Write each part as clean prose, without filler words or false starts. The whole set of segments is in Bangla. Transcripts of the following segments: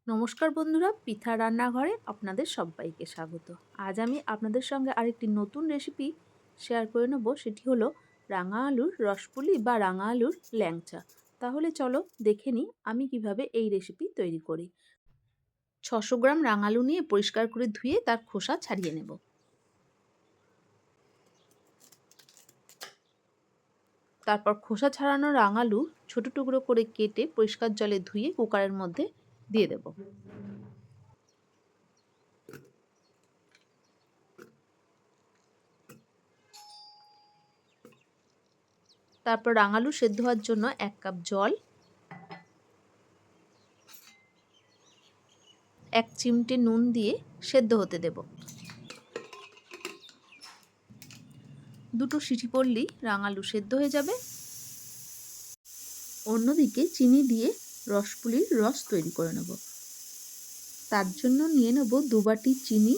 নমস্কার বন্ধুরা, পিঠা রান্নাঘরে আপনাদের সবাইকে স্বাগত। আজ আমি আপনাদের সঙ্গে আরেকটি নতুন রেসিপি শেয়ার করে নেব। সেটি হলো রাঙা আলুর রসপুলি বা রাঙা আলুর ল্যাংচা। তাহলে চলো দেখে নিই আমি কিভাবে এই রেসিপি তৈরি করি। 600 গ্রাম রাঙা আলু নিয়ে পরিষ্কার করে ধুয়ে তার খোসা ছাড়িয়ে নেব। তারপর খোসা ছাড়ানো রাঙা আলু ছোটো টুকরো করে কেটে পরিষ্কার জলে ধুয়ে কুকারের মধ্যে দিয়ে দেব। তারপর রাঙালু সেদ্ধ হওয়ার জন্য 1 কাপ জল, 1 চিমটে নুন দিয়ে সেদ্ধ হতে দেব। দুটো সিটি পড়লেই রাঙালু সেদ্ধ হয়ে যাবে। অন্যদিকে চিনি দিয়ে রসপুলির রস তৈরি করে নেব। তার জন্য নিয়ে নেব 2 বাটি চিনি,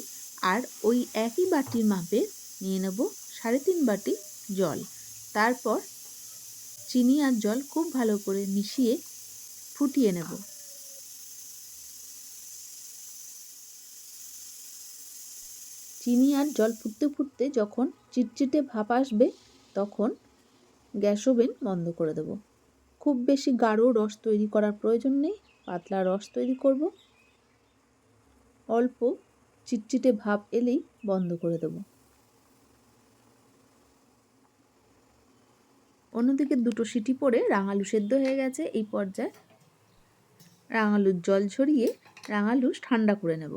আর ওই একই বাটির মাপে নিয়ে নেব 3.5 বাটি জল। তারপর চিনি আর জল খুব ভালো করে মিশিয়ে ফুটিয়ে নেব। চিনি আর জল ফুটতে ফুটতে যখন চিটচিটে ভাপ আসবে তখন গ্যাস ওভেন বন্ধ করে দেব। খুব বেশি গাঢ় রস তৈরি করার প্রয়োজন নেই, পাতলা রস তৈরি করব। অল্প চিটচিটে ভাপ এলেই বন্ধ করে দেব। অন্যদিকে দুটো সিটি পড়ে রাঙালু সেদ্ধ হয়ে গেছে। এই পর্যায়ে রাঙালুর জল ঝরিয়ে রাঙালু ঠান্ডা করে নেব।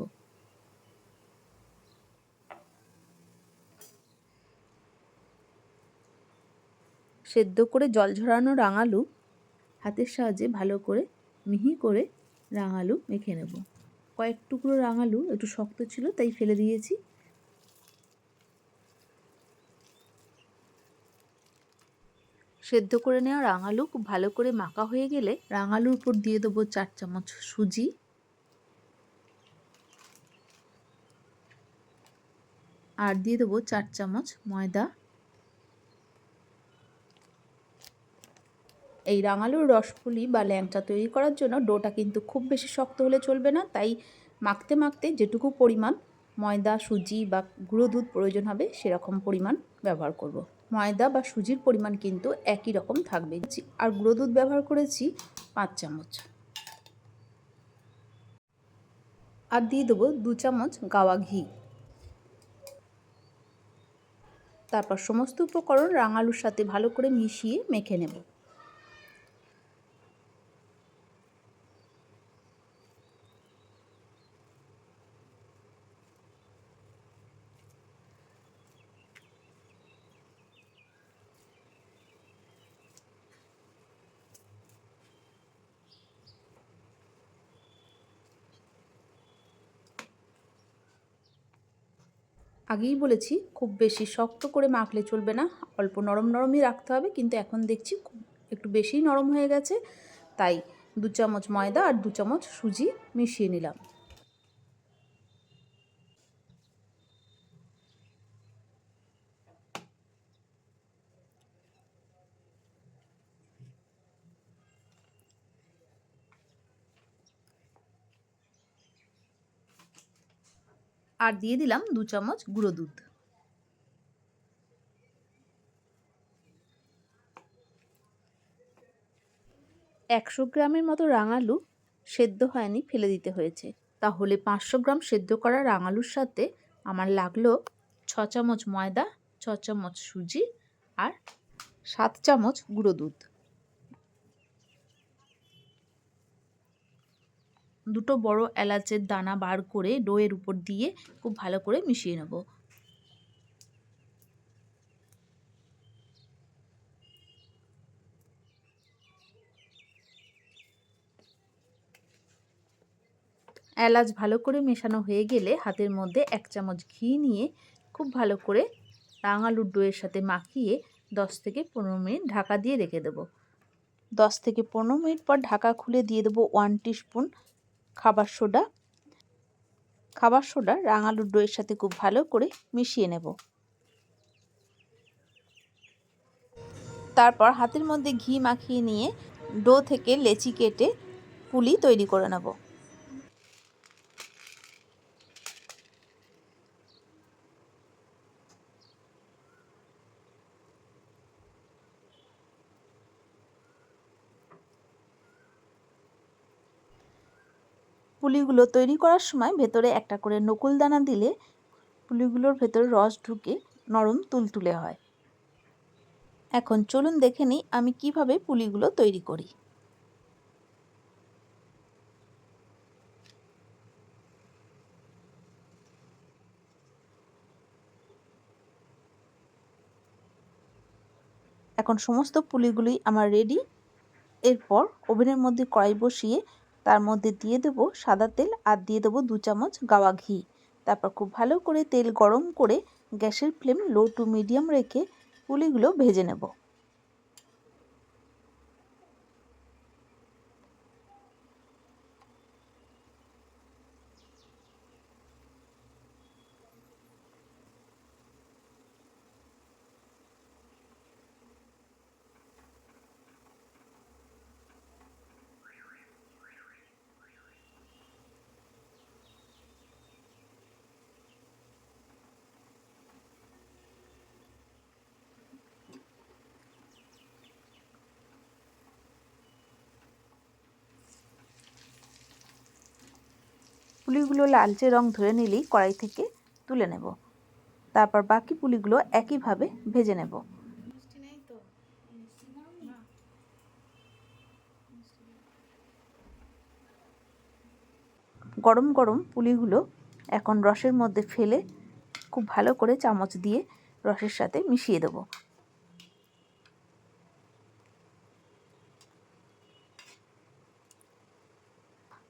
সেদ্ধ করে জল ঝরানো রাঙালু হাতের সাহায্যে ভালো করে মিহি করে রাঙালু মেখে নেব। কয়েক টুকরো রাঙালু একটু শক্ত ছিল তাই ফেলে দিয়েছি। সেদ্ধ করে নেওয়া রাঙালু খুব ভালো করে মাখা হয়ে গেলে রাঙালুর উপর দিয়ে দেবো 4 চামচ সুজি, আর দিয়ে দেবো 4 চামচ ময়দা। এই রাঙালুর রসপুলি বা ল্যাংচা তৈরি করার জন্য ডোটা কিন্তু খুব বেশি শক্ত হলে চলবে না, তাই মাখতে মাখতে যেটুকু পরিমাণ ময়দা, সুজি বা গুঁড়ো দুধ প্রয়োজন হবে সেরকম পরিমাণ ব্যবহার করব। ময়দা বা সুজির পরিমাণ কিন্তু একই রকম থাকবে। আর গুঁড়ো দুধ ব্যবহার করেছি 5 চামচ। আর দিয়ে দেবো 2 চামচ গাওয়া ঘি। তারপর সমস্ত উপকরণ রাঙালুর সাথে ভালো করে মিশিয়ে মেখে নেব। আগেই বলেছি খুব বেশি শক্ত করে মাখলে চলবে না, অল্প নরম নরমই রাখতে হবে। কিন্তু এখন দেখছি একটু বেশিই নরম হয়ে গেছে, তাই 2 চামচ ময়দা আর 2 চামচ সুজি মিশিয়ে নিলাম। আর দিয়ে দিলাম 2 চামচ গুঁড়ো দুধ। একশো গ্রামের মতো রাঙালু সেদ্ধ হয়নি, ফেলে দিতে হয়েছে। তাহলে 500 গ্রাম সেদ্ধ করা রাঙালুর সাথে আমার লাগলো 6 চামচ ময়দা, 6 চামচ সুজি আর 7 চামচ গুঁড়ো দুধ। দুটো বড় এলাচের দানা বার করে ডোয়ের উপর দিয়ে খুব ভালো করে মিশিয়ে নেব। এলাচ ভালো করে মেশানো হয়ে গেলে হাতের মধ্যে 1 চামচ ঘি নিয়ে খুব ভালো করে রাঙালুর ডোয়ের সাথে মাখিয়ে 10 থেকে 15 মিনিট ঢাকা দিয়ে রেখে দেব। 10 থেকে 15 মিনিট পর ঢাকা খুলে দিয়ে দেবো 1 টিস্পুন খাবার সোডা। খাবার সোডা রাঙালুর ডোয়ের সাথে খুব ভালো করে মিশিয়ে নেব। তারপর হাতের মধ্যে ঘি মাখিয়ে নিয়ে ডো থেকে লেচি কেটে পুলি তৈরি করে নেব। পুলিগুলো তৈরি করার সময় ভেতরে একটা করে নকুল দানা দিলে পুলিগুলোর ভেতরে রস ঢুকে নরম তুলতুলে হয়। এখন চলুন দেখে নিই আমি কিভাবে পুলিগুলো তৈরি করি। এখন সমস্ত পুলিগুলোই আমার রেডি। এরপর ওভেনের মধ্যে কড়াই বসিয়ে তার মধ্যে দিয়ে দেবো সাদা তেল আর দিয়ে দেবো 2 চামচ গাওয়া ঘি। তারপর খুব ভালো করে তেল গরম করে গ্যাসের ফ্লেম লো টু মিডিয়াম রেখে পুলিগুলো ভেজে নেব। পুলিগুলো লালচে রং ধরে নিলেই কড়াই থেকে তুলে নেব। তারপর বাকি পুলিগুলো একইভাবে ভেজে নেব। গরম গরম পুলিগুলো এখন রসের মধ্যে ফেলে খুব ভালো করে চামচ দিয়ে রসের সাথে মিশিয়ে দেব।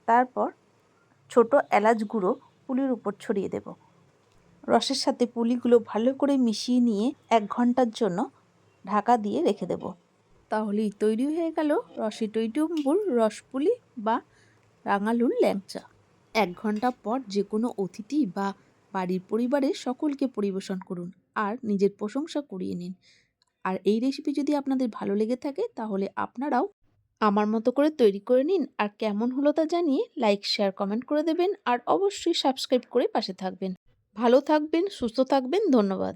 তারপর ছোট এলাচ গুঁড়ো পুলির উপর ছড়িয়ে দেব। রসের সাথে পুলিগুলো ভালো করে মিশিয়ে নিয়ে 1 ঘন্টার জন্য ঢাকা দিয়ে রেখে দেব। তাহলেই তৈরি হয়ে গেল রসে টইটুম্বুর রসপুলি বা রাঙালুর ল্যাংচা। 1 ঘন্টা পর যে কোনো অতিথি বা বাড়ির পরিবারের সকলকে পরিবেশন করুন আর নিজের প্রশংসা কুড়িয়ে নিন। আর এই রেসিপি যদি আপনাদের ভালো লেগে থাকে তাহলে আপনারাও আমার মতো করে তৈরি করে নিন আর কেমন হলো তা জানিয়ে লাইক, শেয়ার, কমেন্ট করে দেবেন আর অবশ্যই সাবস্ক্রাইব করে পাশে থাকবেন। ভালো থাকবেন, সুস্থ থাকবেন। ধন্যবাদ।